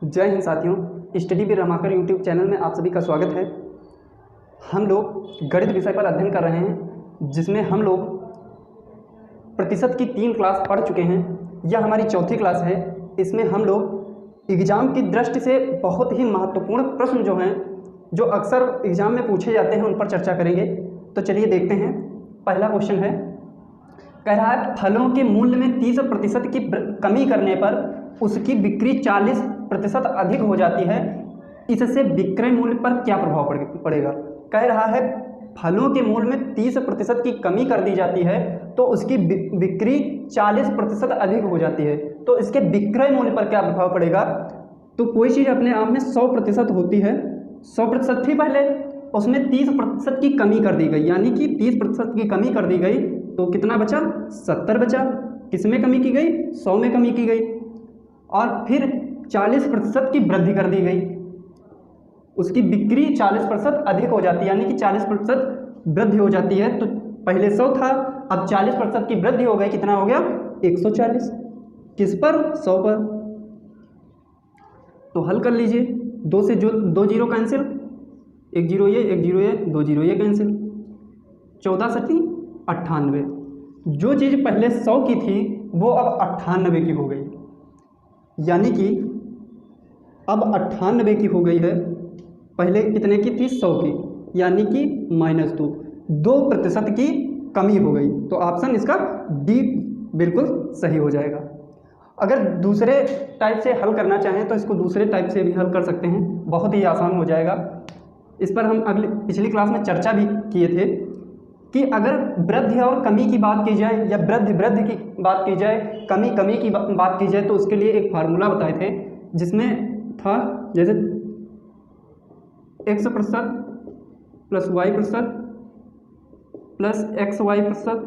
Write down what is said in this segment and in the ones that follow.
जय हिंद साथियों, study with Ramakar YouTube channel में आप सभी का स्वागत है। हम लोग गणित विषय पर अध्ययन कर रहे हैं, जिसमें हम लोग प्रतिशत की 3 क्लास पढ़ चुके हैं। यह हमारी चौथी क्लास है। इसमें हम लोग एग्ज़ाम की दृष्टि से बहुत ही महत्वपूर्ण प्रश्न जो हैं, जो अक्सर एग्ज़ाम में पूछे जाते हैं, उन पर चर्चा करेंगे। तो चलिए देखते हैं। पहला क्वेश्चन है, कह रहा है फलों के मूल्य में 30% की कमी करने पर उसकी बिक्री 40% अधिक हो जाती है। इससे विक्रय मूल्य पर क्या प्रभाव पड़ेगा। कह रहा है फलों के मूल्य में 30% की कमी कर दी जाती है तो उसकी बिक्री 40% अधिक हो जाती है, तो इसके विक्रय मूल्य पर क्या प्रभाव पड़ेगा। तो कोई चीज़ अपने आप में 100% होती है, 100% थी पहले, उसमें 30% की कमी कर दी गई, यानी कि 30% की कमी कर दी गई तो कितना बचा, 70 बचा। किस में कमी की गई, 100 में कमी की गई। और फिर 40% की वृद्धि कर दी गई, उसकी बिक्री 40% अधिक हो जाती है, यानी कि 40% वृद्धि हो जाती है। तो पहले 100 था, अब 40% की वृद्धि हो गई, कितना हो गया, 140। किस पर, 100 पर। तो हल कर लीजिए, 2 से जो 2 जीरो कैंसिल, 1 जीरो ये, 1 जीरो ये, 2 जीरो ये कैंसिल, 14 सती 98। जो चीज़ पहले 100 की थी वो अब 98 की हो गई, यानी कि अब 98 की हो गई है। पहले कितने की थी, 100 की, यानी कि -2% की कमी हो गई। तो ऑप्शन इसका डी बिल्कुल सही हो जाएगा। अगर दूसरे टाइप से हल करना चाहें तो इसको दूसरे टाइप से भी हल कर सकते हैं, बहुत ही आसान हो जाएगा। इस पर हम पिछली क्लास में चर्चा भी किए थे कि अगर वृद्धि और कमी की बात की जाए या वृद्धि की बात की जाए, कमी की बात की जाए, तो उसके लिए एक फार्मूला बताए थे, जिसमें था जैसे x% plus y% plus xy%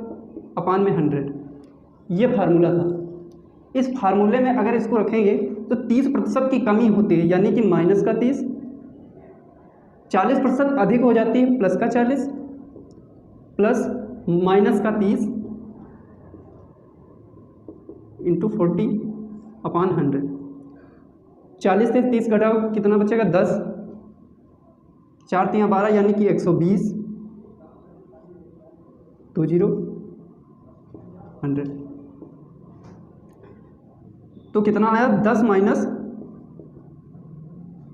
अपान में 100, ये फार्मूला था। इस फार्मूले में अगर इसको रखेंगे तो 30% की कमी होती है, यानी कि -30, 40% अधिक हो जाती है, प्लस का 40 प्लस -30 इंटू 40 अपान 100। 40 से 30 घटाओ, कितना बचेगा, 10, 4 3 12, यानी कि 120, 2 जीरो 100। तो कितना आया, 10 माइनस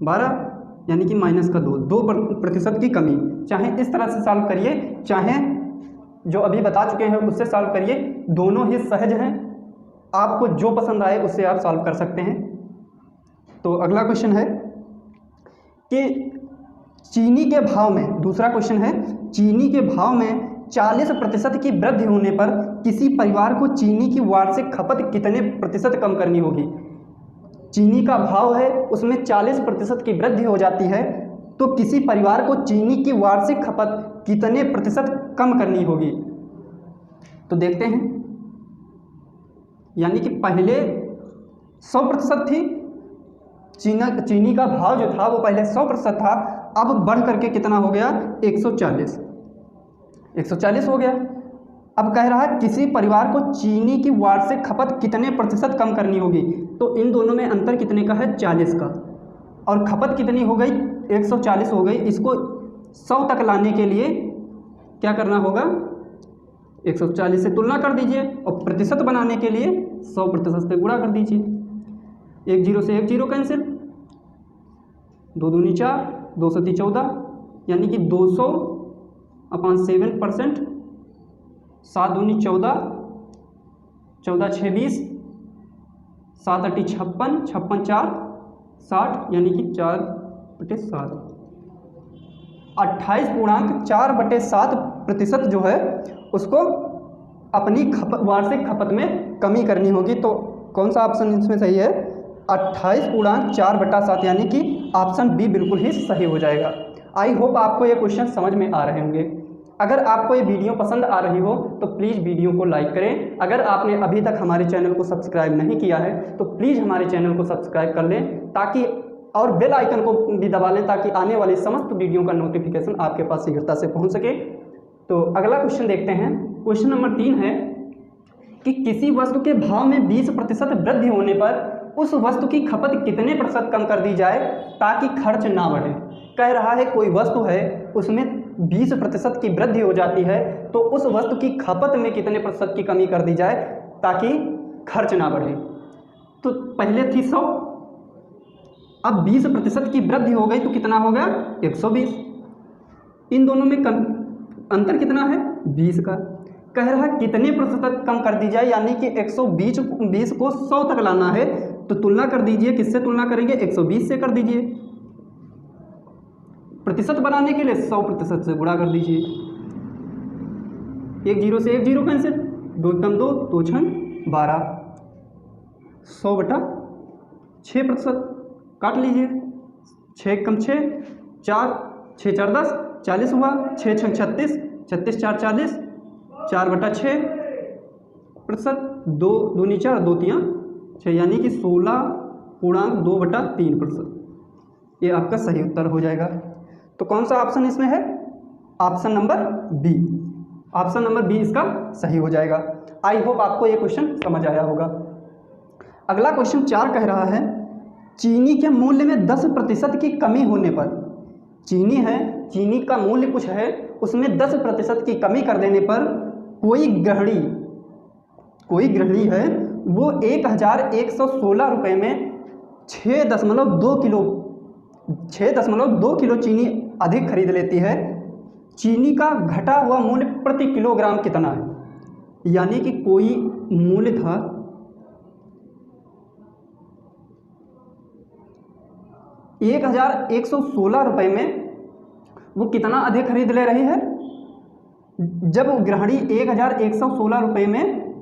12, यानी कि -2% की कमी। चाहे इस तरह से सॉल्व करिए, चाहे जो अभी बता चुके हैं उससे सॉल्व करिए, दोनों ही सहज हैं। आपको जो पसंद आए उससे आप सॉल्व कर सकते हैं। तो अगला क्वेश्चन है कि चीनी के भाव में, दूसरा क्वेश्चन है, चीनी के भाव में 40% की वृद्धि होने पर किसी परिवार को चीनी की वार्षिक खपत कितने प्रतिशत कम करनी होगी। चीनी का भाव है, उसमें 40% की वृद्धि हो जाती है, तो किसी परिवार को चीनी की वार्षिक खपत कितने प्रतिशत कम करनी होगी। तो देखते हैं, यानी कि पहले 100% थी, चीनी का भाव जो था वो पहले 100% था, अब बढ़ करके कितना हो गया, 140 हो गया। अब कह रहा है किसी परिवार को चीनी की वार्षिक खपत कितने प्रतिशत कम करनी होगी। तो इन दोनों में अंतर कितने का है, 40 का, और खपत कितनी हो गई, 140 हो गई। इसको 100 तक लाने के लिए क्या करना होगा, 140 से तुलना कर दीजिए, और प्रतिशत बनाने के लिए 100% से गुणा कर दीजिए। 1 जीरो से 1 जीरो कैंसिल, 2 दूनी 4, 2 सती 14, यानी कि 200 अपान 7%, 7 दूनी 14, 14 6 20, 7 अटी 56, 56 4 60, यानी कि 4/7, 28.4/7% जो है उसको अपनी वार्षिक खपत में कमी करनी होगी। तो कौन सा ऑप्शन इसमें सही है, 28.4/7, यानी कि ऑप्शन बी बिल्कुल ही सही हो जाएगा। आई होप आपको ये क्वेश्चन समझ में आ रहे होंगे। अगर आपको ये वीडियो पसंद आ रही हो तो प्लीज़ वीडियो को लाइक करें। अगर आपने अभी तक हमारे चैनल को सब्सक्राइब नहीं किया है तो प्लीज़ हमारे चैनल को सब्सक्राइब कर लें, ताकि, और बेल आइकन को भी दबा लें, ताकि आने वाली समस्त वीडियो का नोटिफिकेशन आपके पास शीघ्रता से पहुंच सके। तो अगला क्वेश्चन देखते हैं। क्वेश्चन नंबर 3 है कि किसी वस्तु के भाव में 20% वृद्धि होने पर उस वस्तु की खपत कितने प्रतिशत कम कर दी जाए ताकि खर्च ना बढ़े। कह रहा है कोई वस्तु है उसमें 20% की वृद्धि हो जाती है, तो उस वस्तु की खपत में कितने प्रतिशत की कमी कर दी जाए ताकि खर्च ना बढ़े। तो पहले थी 100, अब 20% की वृद्धि हो गई तो कितना हो गया 120। इन दोनों में अंतर कितना है 20 का। कह रहा है कितने प्रतिशत कम कर दी जाए, यानी कि 120 को 100 तक लाना है, तो तुलना कर दीजिए। किससे तुलना करेंगे 120 से कर दीजिए। प्रतिशत बनाने के लिए 100% से गुणा कर दीजिए। एक जीरो से एक जीरो कैंसिल, 2 कम 2 2 छन 12, 100/6% काट लीजिए। 6 कम 6 4, 6 4 10 40 हुआ, 6 6 36, 36 4 40, 4/6%। 2 दूनी 4 2 3 6, यानी कि 16.2/3%। ये आपका सही उत्तर हो जाएगा। तो कौन सा ऑप्शन इसमें है, option number B. Option number B इसका सही हो जाएगा। आई होप आपको ये क्वेश्चन समझ आया होगा। अगला क्वेश्चन 4 कह रहा है चीनी के मूल्य में 10% की कमी होने पर, चीनी है, चीनी का मूल्य कुछ है, उसमें 10% की कमी कर देने पर कोई गृहिणी है वो 1116 रुपये में 6.2 किलो चीनी अधिक खरीद लेती है। चीनी का घटा हुआ मूल्य प्रति किलोग्राम कितना है, यानी कि कोई मूल्य था 1116 रुपये में, वो कितना अधिक खरीद ले रही है। जब गृहिणी 1116 रुपये में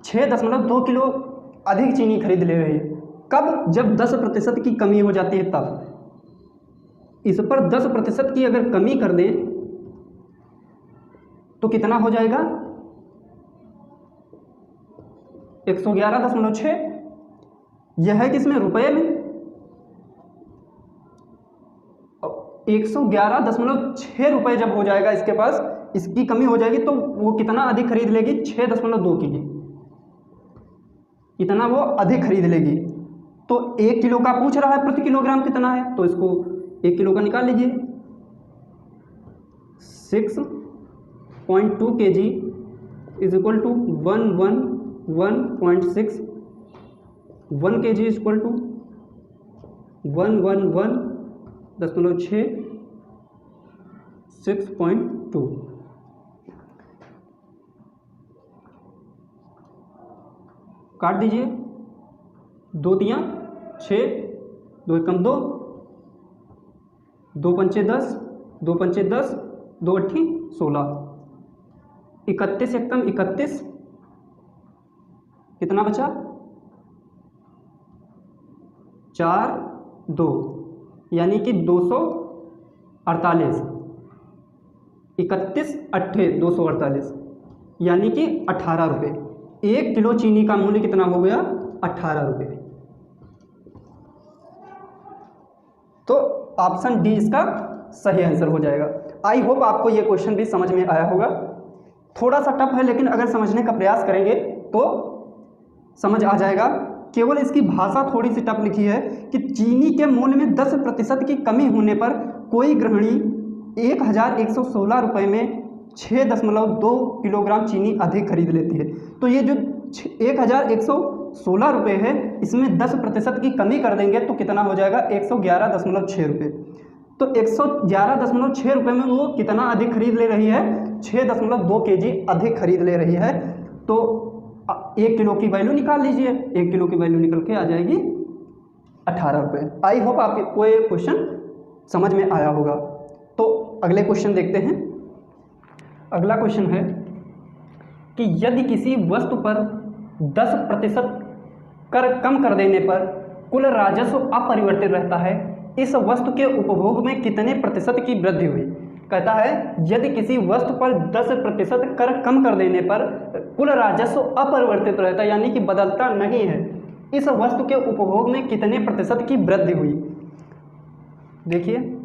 6.2 किलो अधिक चीनी खरीद ले रही है, कब, जब 10% की कमी हो जाती है तब। इस पर 10% की अगर कमी कर दें तो कितना हो जाएगा 111.6। यह है किसमें, रुपये में। 111.6 रुपये जब हो जाएगा इसके पास, इसकी कमी हो जाएगी, तो वो कितना अधिक खरीद लेगी 6.2 के लिए, इतना वो अधिक खरीद लेगी। तो 1 किलो का पूछ रहा है प्रति किलोग्राम कितना है, तो इसको 1 किलो का निकाल लीजिए। 6.2 kg is equal to 111.6, 1 kg is equal to 111.6, 6.2। काट दीजिए, 2 तियाँ 6, 2 एकम 2, 2 पंचे 10, 2 पंचे 10, 2 अट्ठी 16, 31 एकम 31, कितना बचा 4 2, यानी कि 248, 31 अट्ठे 248, यानी कि 18 रुपये। 1 किलो चीनी का मूल्य कितना हो गया 18 रुपये। तो ऑप्शन डी इसका सही आंसर हो जाएगा। आई होप आपको ये क्वेश्चन भी समझ में आया होगा। थोड़ा सा टफ है, लेकिन अगर समझने का प्रयास करेंगे तो समझ आ जाएगा। केवल इसकी भाषा थोड़ी सी टफ लिखी है कि चीनी के मूल्य में 10% की कमी होने पर कोई गृहिणी 1116 रुपये में 6.2 किलोग्राम चीनी अधिक खरीद लेती है। तो ये जो 1116 रुपये है, इसमें 10% की कमी कर देंगे तो कितना हो जाएगा 111.6 रुपये। तो 111.6 रुपये में वो कितना अधिक खरीद ले रही है 6.2 kg अधिक खरीद ले रही है। तो 1 किलो की वैल्यू निकाल लीजिए, 1 किलो की वैल्यू निकल के आ जाएगी 18 रुपये। आई होप आपको ये क्वेश्चन समझ में आया होगा। तो अगले क्वेश्चन देखते हैं। अगला क्वेश्चन है कि यदि किसी वस्तु पर 10% कर कम कर देने पर कुल राजस्व अपरिवर्तित रहता है, इस वस्तु के उपभोग में कितने प्रतिशत की वृद्धि हुई। कहता है यदि किसी वस्तु पर 10% कर कम कर देने पर कुल राजस्व अपरिवर्तित रहता है, यानी कि बदलता नहीं है, इस वस्तु के उपभोग में कितने प्रतिशत की वृद्धि हुई। देखिए,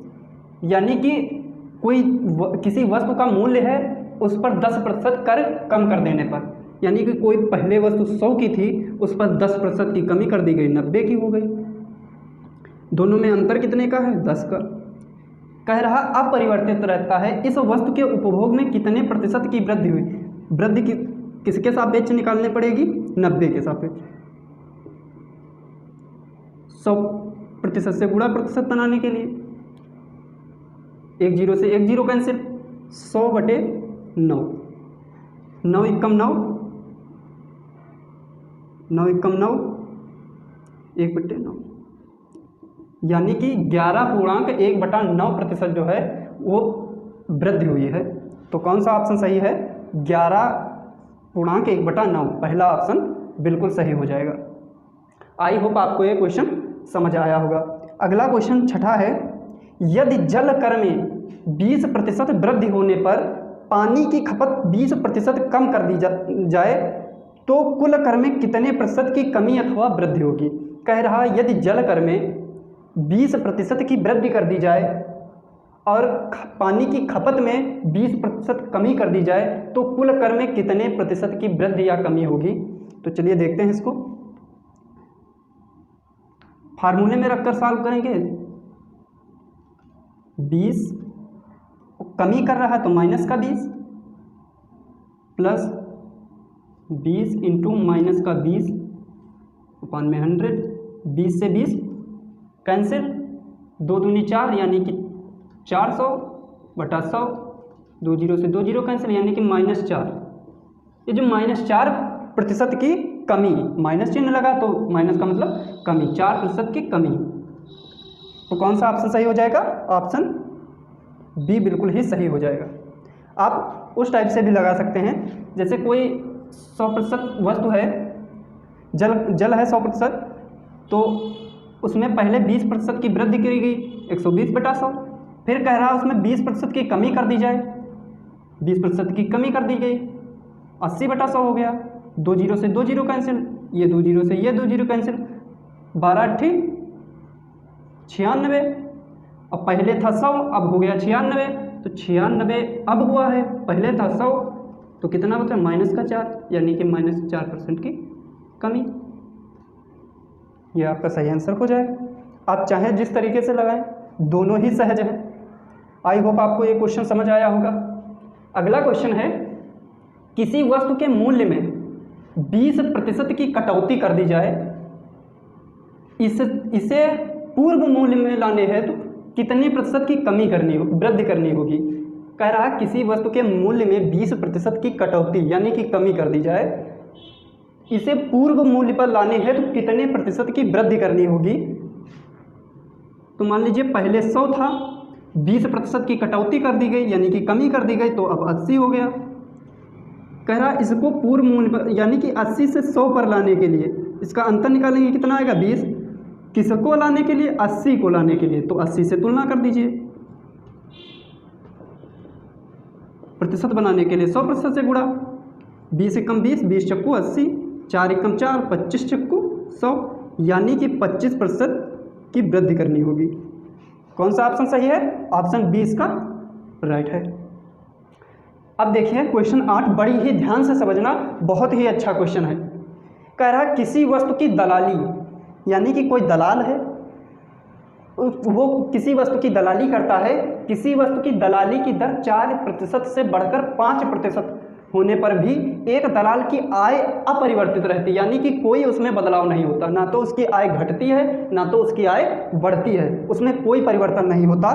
यानी कि किसी वस्तु का मूल्य है, उस पर 10% कर कम कर देने पर, यानी कि कोई पहले वस्तु 100 की थी, उस पर 10% की कमी कर दी गई, 90 की हो गई। दोनों में अंतर कितने का है? 10 का। कह रहा अपरिवर्तित रहता है, इस वस्तु के उपभोग में कितने प्रतिशत की वृद्धि हुई? वृद्धि किसके सापेक्ष निकालनी पड़ेगी? 90 के सापेक्ष। 100% से गुणा प्रतिशत बनाने के लिए 1 0 से 1 0 कैंसिल, 100/9, 9 एकम 9, 9 एकम 9, 1/9, यानी कि 11.1/9% जो है वो वृद्धि हुई है। तो कौन सा ऑप्शन सही है? 11.1/9, पहला ऑप्शन बिल्कुल सही हो जाएगा। आई होप आपको ये क्वेश्चन समझ आया होगा। अगला क्वेश्चन छठा है, यदि जल कर में 20% वृद्धि होने पर पानी की खपत 20% कम कर दी जाए तो कुल कर में कितने प्रतिशत की कमी अथवा वृद्धि होगी? कह रहा है यदि जल कर में 20% की वृद्धि कर दी जाए और पानी की खपत में 20% कमी कर दी जाए तो कुल कर में कितने प्रतिशत की वृद्धि या कमी होगी? तो चलिए देखते हैं इसको। फार्मूले में रखकर सॉल्व करेंगे। 20 कमी कर रहा है तो माइनस का 20 प्लस 20 इंटू माइनस का 20 upon में 100, 20 से 20 कैंसिल, 2 दूनी 4 यानी कि 400/100, 2 0 से 2 0 कैंसिल यानी कि -4। ये जो -4% की कमी, माइनस चिन्ह लगा तो माइनस का मतलब कमी, 4% की कमी। तो कौन सा ऑप्शन सही हो जाएगा? ऑप्शन बी बिल्कुल ही सही हो जाएगा। आप उस टाइप से भी लगा सकते हैं, जैसे कोई 100% वस्तु है, जल है 100%, तो उसमें पहले 20% की वृद्धि करी गई 120/100, फिर कह रहा उसमें 20% की कमी कर दी जाए, 20% की कमी कर दी गई 80/100 हो गया, 2 0 से 2 0 कैंसिल, ये 2 0 से ये 2 0 कैंसिल, 12 8 96, अब पहले था 100 अब हो गया 96, तो 96 अब हुआ है, पहले था 100 तो कितना बचा? -4, यानी कि -4% की कमी। ये आपका सही आंसर हो जाएगा। आप चाहें जिस तरीके से लगाएं, दोनों ही सहज हैं। आई होप आपको ये क्वेश्चन समझ आया होगा। अगला क्वेश्चन है, किसी वस्तु के मूल्य में 20% की कटौती कर दी जाए, इसे पूर्व मूल्य में लाने हैं तो कितने प्रतिशत की कमी करनी हो, वृद्धि करनी होगी? कह रहा है किसी वस्तु के मूल्य में 20% की कटौती यानी कि कमी कर दी जाए, इसे पूर्व मूल्य पर लाने हैं तो कितने प्रतिशत की वृद्धि करनी होगी? तो मान लीजिए पहले 100 था, 20% की कटौती कर दी गई यानी कि कमी कर दी गई, तो अब 80 हो गया। कह रहा इसको पूर्व मूल्य पर यानी कि 80 से 100 पर लाने के लिए इसका अंतर निकालेंगे, कितना आएगा? 20। किसको लाने के लिए? 80 को लाने के लिए, तो 80 से तुलना कर दीजिए। प्रतिशत बनाने के लिए 100% से गुणा, 20 एकम 20, 20 चक्कू 80, 4 एकम 4, 25 चक्कू 100, यानी कि 25% की वृद्धि करनी होगी। कौन सा ऑप्शन सही है? ऑप्शन 20 का राइट है। अब देखिए क्वेश्चन 8, बड़ी ही ध्यान से समझना, बहुत ही अच्छा क्वेश्चन है। कह रहा किसी वस्तु की दलाली, यानी कि कोई दलाल है, वो किसी वस्तु की दलाली करता है, किसी वस्तु की दलाली की दर 4% से बढ़कर 5% होने पर भी एक दलाल की आय अपरिवर्तित रहती है, यानी कि कोई उसमें बदलाव नहीं होता, ना तो उसकी आय घटती है ना तो उसकी आय बढ़ती है, उसमें कोई परिवर्तन नहीं होता,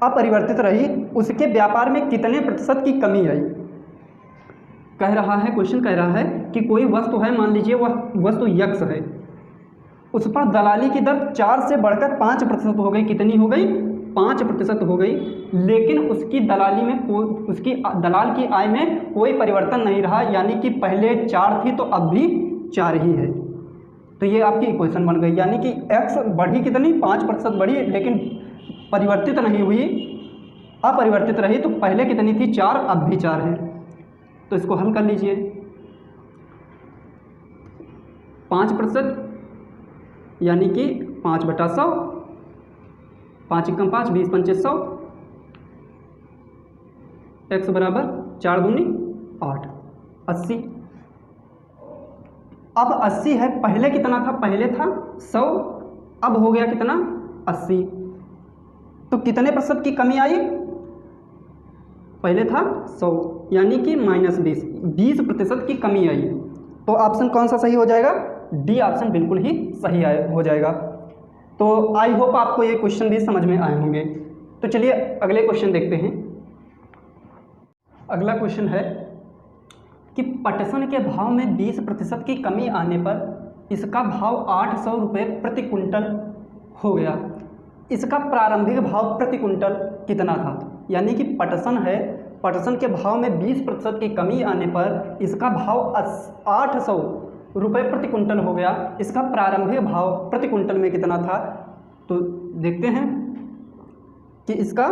अपरिवर्तित रही, उसके व्यापार में कितने प्रतिशत की कमी आई? कह रहा है, क्वेश्चन कह रहा है कि कोई वस्तु है, मान लीजिए वह वस्तु यक्स है, उस पर दलाली की दर 4 से बढ़कर 5% हो गई। कितनी हो गई? 5% हो गई, लेकिन उसकी दलाली में उसकी दलाल की आय में कोई परिवर्तन नहीं रहा, यानी कि पहले 4 थी तो अब भी 4 ही है। तो ये आपकी इक्वेशन बन गई, यानी कि एक्स बढ़ी कितनी? 5% बढ़ी, लेकिन परिवर्तित नहीं हुई, अपरिवर्तित रही। तो पहले कितनी थी? 4, अब भी 4 है। तो इसको हल कर लीजिए। 5% यानी कि 5/100, 5 एकम 5, 20 पंचे 100, x बराबर 4 दूनी 8। 80। अब 80 है, पहले कितना था, पहले था 100, अब हो गया कितना 80, तो कितने प्रतिशत की कमी आई, पहले था 100 यानी कि -20, 20% की कमी आई। तो ऑप्शन कौन सा सही हो जाएगा, डी ऑप्शन बिल्कुल ही सही हो जाएगा। तो आई होप आपको ये क्वेश्चन भी समझ में आए होंगे। तो चलिए अगले क्वेश्चन देखते हैं। अगला क्वेश्चन है कि पटसन के भाव में 20% की कमी आने पर इसका भाव 800 रुपये प्रति कुंटल हो गया। इसका प्रारंभिक भाव प्रति कुंटल कितना था, यानी कि पटसन है, पटसन के भाव में 20% की कमी आने पर इसका भाव 800 रुपये प्रति कुंटल हो गया। इसका प्रारंभिक भाव प्रति कुंटल में कितना था, तो देखते हैं कि इसका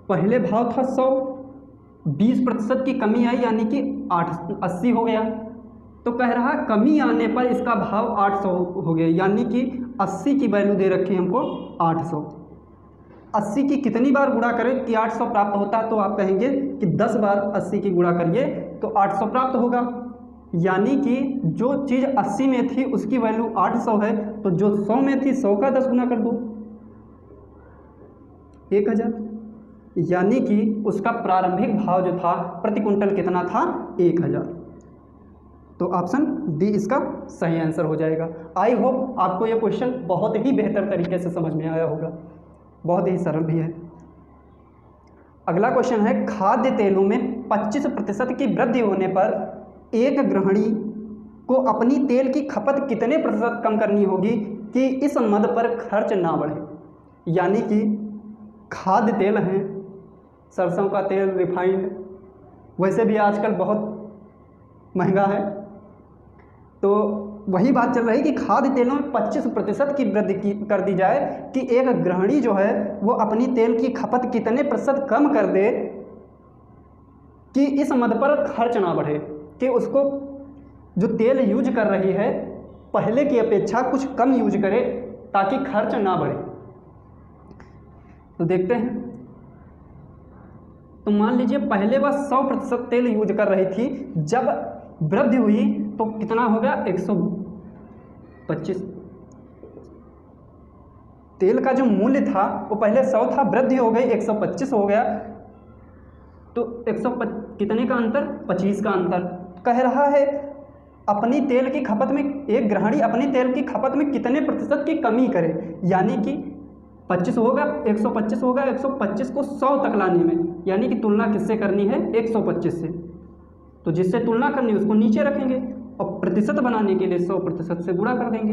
पहले भाव था 100, 20% की कमी आई यानी कि 80 हो गया। तो कह रहा कमी आने पर इसका भाव 800 हो गया, यानी कि 80 की वैल्यू दे रखी है हमको 800। 80 की कितनी बार गुणा करें कि 800 प्राप्त होता है, तो आप कहेंगे कि 10 बार 80 की गुणा करिए तो 800 प्राप्त होगा। यानी कि जो चीज़ 80 में थी उसकी वैल्यू 800 है, तो जो 100 में थी 100 का 10 गुना कर दो 1000, यानी कि उसका प्रारंभिक भाव जो था प्रति कुंटल कितना था, 1000। तो ऑप्शन डी इसका सही आंसर हो जाएगा। आई होप आपको यह क्वेश्चन बहुत ही बेहतर तरीके से समझ में आया होगा, बहुत ही सरल भी है। अगला क्वेश्चन है, खाद्य तेलों में 25% की वृद्धि होने पर एक गृहिणी को अपनी तेल की खपत कितने प्रतिशत कम करनी होगी कि इस मद पर खर्च ना बढ़े। यानी कि खाद्य तेल हैं, सरसों का तेल, रिफाइंड, वैसे भी आजकल बहुत महंगा है, तो वही बात चल रही है कि खाद्य तेलों में 25% की वृद्धि कर दी जाए कि एक गृहिणी जो है वो अपनी तेल की खपत कितने प्रतिशत कम कर दे कि इस मद पर खर्च ना बढ़े, कि उसको जो तेल यूज कर रही है पहले की अपेक्षा कुछ कम यूज करे ताकि खर्च ना बढ़े। तो देखते हैं, तो मान लीजिए पहले वह 100% तेल यूज कर रही थी, जब वृद्धि हुई तो कितना हो गया, 125। तेल का जो मूल्य था वो पहले 100 था, वृद्धि हो गई 125 हो गया, तो 100 कितने का अंतर, 25 का अंतर। कह रहा है अपनी तेल की खपत में, एक गृहिणी अपनी तेल की खपत में कितने प्रतिशत की कमी करे, यानी कि 25 होगा, 125 होगा, 125 को 100 तक लाने में, यानी कि तुलना किससे करनी है, 125 से। तो जिससे तुलना करनी है उसको नीचे रखेंगे और प्रतिशत बनाने के लिए 100% से गुणा कर देंगे।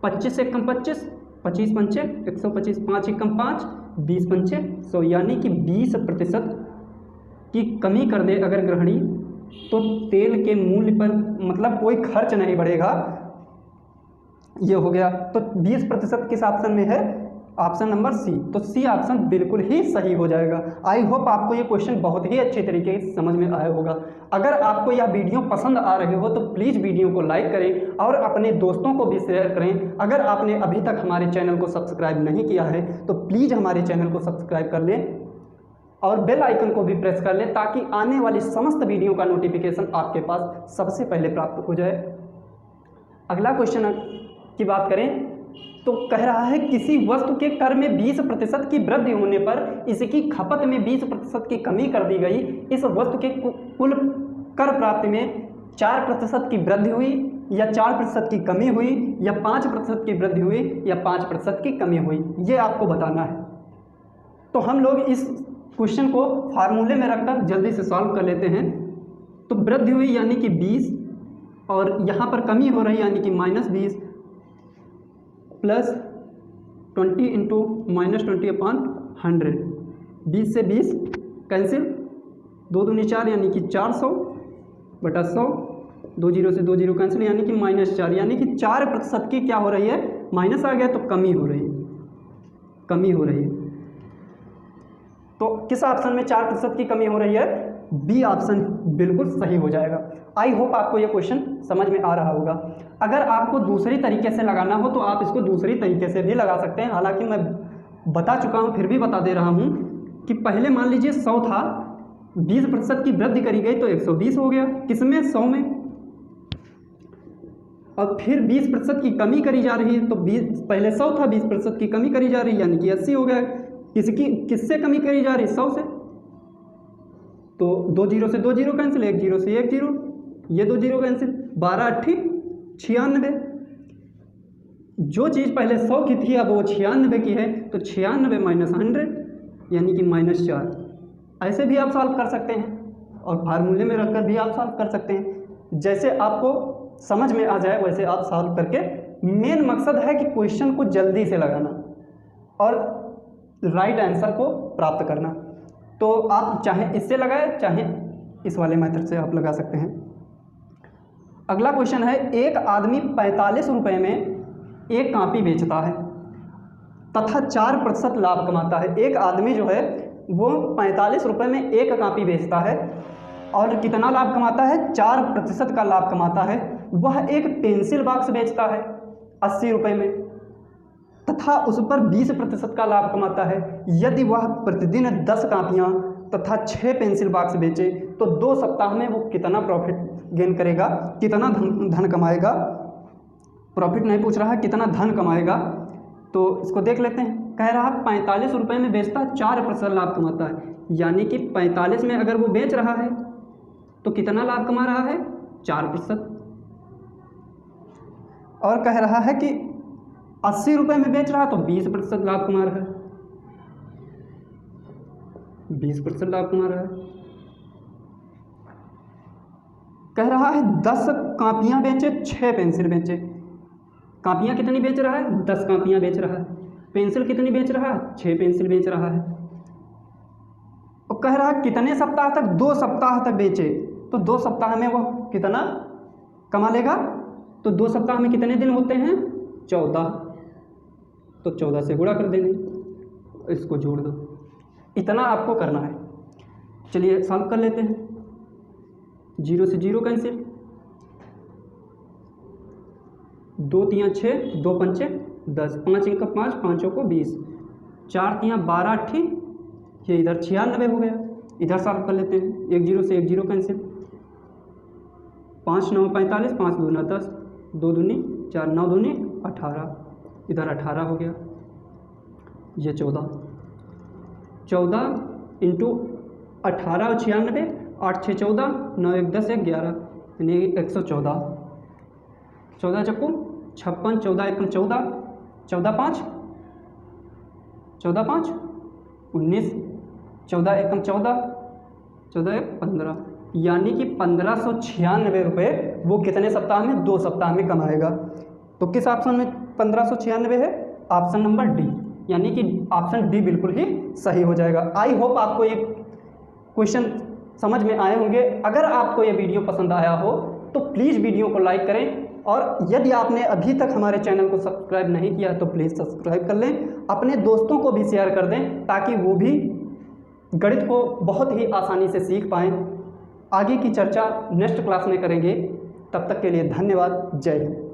25 से कम 25, 25 पंचे 125, 5 एकम 5, 20 पंचे 100, यानी कि 20% की कमी कर दे अगर गृहिणी, तो तेल के मूल्य पर मतलब कोई खर्च नहीं बढ़ेगा। ये हो गया, तो 20% किस ऑप्शन में है, ऑप्शन नंबर सी। तो सी ऑप्शन बिल्कुल ही सही हो जाएगा। आई होप आपको ये क्वेश्चन बहुत ही अच्छे तरीके से समझ में आया होगा। अगर आपको यह वीडियो पसंद आ रही हो तो प्लीज़ वीडियो को लाइक करें और अपने दोस्तों को भी शेयर करें। अगर आपने अभी तक हमारे चैनल को सब्सक्राइब नहीं किया है तो प्लीज़ हमारे चैनल को सब्सक्राइब कर लें और बेल आइकन को भी प्रेस कर लें, ताकि आने वाली समस्त वीडियो का नोटिफिकेशन आपके पास सबसे पहले प्राप्त हो जाए। अगला क्वेश्चन की बात करें तो कह रहा है किसी वस्तु के कर में 20% की वृद्धि होने पर इसकी खपत में 20% की कमी कर दी गई। इस वस्तु के कुल कर प्राप्ति में 4% की वृद्धि हुई या 4% की कमी हुई या 5% की वृद्धि हुई या 5% की कमी हुई, ये आपको बताना है। तो हम लोग इस क्वेश्चन को फार्मूले में रखकर जल्दी से सॉल्व कर लेते हैं। तो वृद्धि हुई यानी कि 20 और यहाँ पर कमी हो रही यानी कि -20 प्लस 20 इंटू -20/100, 20 से 20 कैंसिल, 2 दूनी 4 यानी कि 400 बटा 100, 2 जीरो से 2 जीरो कैंसिल यानी कि -4, यानी कि 4% की क्या हो रही है, माइनस आ गया तो कमी हो रही है, कमी हो रही है। तो किस ऑप्शन में 4% की कमी हो रही है, बी ऑप्शन बिल्कुल सही हो जाएगा। आई होप आपको ये क्वेश्चन समझ में आ रहा होगा। अगर आपको दूसरी तरीके से लगाना हो तो आप इसको दूसरी तरीके से भी लगा सकते हैं। हालांकि मैं बता चुका हूँ फिर भी बता दे रहा हूँ कि पहले मान लीजिए 100 था, 20% की वृद्धि करी गई तो 120 हो गया, किसमें 100 में। और फिर 20% की कमी करी जा रही है तो 20 पहले 100 था, 20% की कमी करी जा रही है यानी कि 80 हो गया। किससे कमी करी जा रही है? 100 से। तो 2 जीरो से 2 जीरो कैंसिल, 1 जीरो से 1 जीरो, ये 2 जीरो कैंसिल, 12 8 96। जो चीज़ पहले 100 की थी अब वो 96 की है, तो 96 माइनस 100 यानी कि -4। ऐसे भी आप सॉल्व कर सकते हैं और फार्मूले में रखकर भी आप सॉल्व कर सकते हैं। जैसे आपको समझ में आ जाए वैसे आप सॉल्व करके, मेन मकसद है कि क्वेश्चन को जल्दी से लगाना और राइट आंसर को प्राप्त करना। तो आप चाहे इससे लगाए चाहे इस वाले मेथड से आप लगा सकते हैं। अगला क्वेश्चन है, एक आदमी 45 रुपये में एक कॉपी बेचता है तथा 4% लाभ कमाता है। एक आदमी जो है वो 45 रुपये में एक कॉपी बेचता है और कितना लाभ कमाता है? 4% का लाभ कमाता है। वह एक पेंसिल बॉक्स बेचता है 80 रुपये में तथा उस पर 20% का लाभ कमाता है। यदि वह प्रतिदिन 10 कापियाँ तथा 6 पेंसिल बॉक्स बेचे तो 2 सप्ताह में वो कितना प्रॉफिट गेन करेगा, कितना धन कमाएगा? प्रॉफिट नहीं पूछ रहा है, कितना धन कमाएगा। तो इसको देख लेते हैं। कह रहा है 45 रुपये में बेचता है, 4% लाभ कमाता है, यानी कि 45 में अगर वो बेच रहा है तो कितना लाभ कमा रहा है? 4%। और कह रहा है कि 80 रुपये में बेच रहा है तो 20% लाभ कमा रहा है, 20% लाभ कमा रहा है। कह रहा है 10 कापियाँ बेचे, 6 पेंसिल बेचे। कापियाँ कितनी बेच रहा है? 10 कापियाँ बेच रहा है। पेंसिल कितनी बेच रहा है? 6 पेंसिल बेच रहा है। और कह रहा है कितने सप्ताह तक? 2 सप्ताह तक बेचे, तो 2 सप्ताह में वो कितना कमा लेगा? तो 2 सप्ताह में कितने दिन होते हैं? 14। तो 14 से गुणा कर देंगे, इसको जोड़ दो। इतना आपको करना है। चलिए सॉल्व कर लेते हैं। 0 से 0 कैंसिल, 2 तियाँ 6, 2 पंचे 10, 5 इंका 5, 5 को 20, 4 तियाँ 12 8, ये इधर 96 हो गया। इधर सॉल्व कर लेते हैं। 1 0 से 1 0 कैंसिल, 5 9 45, 5 दूना 10, 2 दूनी 4, 9 दूनी 18, इधर 18 हो गया। ये 14 इंटू 18 और 96, 8 6 14, 9 1 10 1 11, यानी 114। 14 चक्कू 56, 14 1 14, 14 5 19, 14 1 14, 14 1 15, यानी कि 1596 रुपये वो कितने सप्ताह में? 2 सप्ताह में कमाएगा। तो किस ऑप्शन में 1596 है? ऑप्शन नंबर डी, यानी कि ऑप्शन डी बिल्कुल ही सही हो जाएगा। आई होप आपको ये क्वेश्चन समझ में आए होंगे। अगर आपको ये वीडियो पसंद आया हो तो प्लीज़ वीडियो को लाइक करें, और यदि आपने अभी तक हमारे चैनल को सब्सक्राइब नहीं किया तो प्लीज़ सब्सक्राइब कर लें। अपने दोस्तों को भी शेयर कर दें ताकि वो भी गणित को बहुत ही आसानी से सीख पाएँ। आगे की चर्चा नेक्स्ट क्लास में करेंगे। तब तक के लिए धन्यवाद। जय हिंद।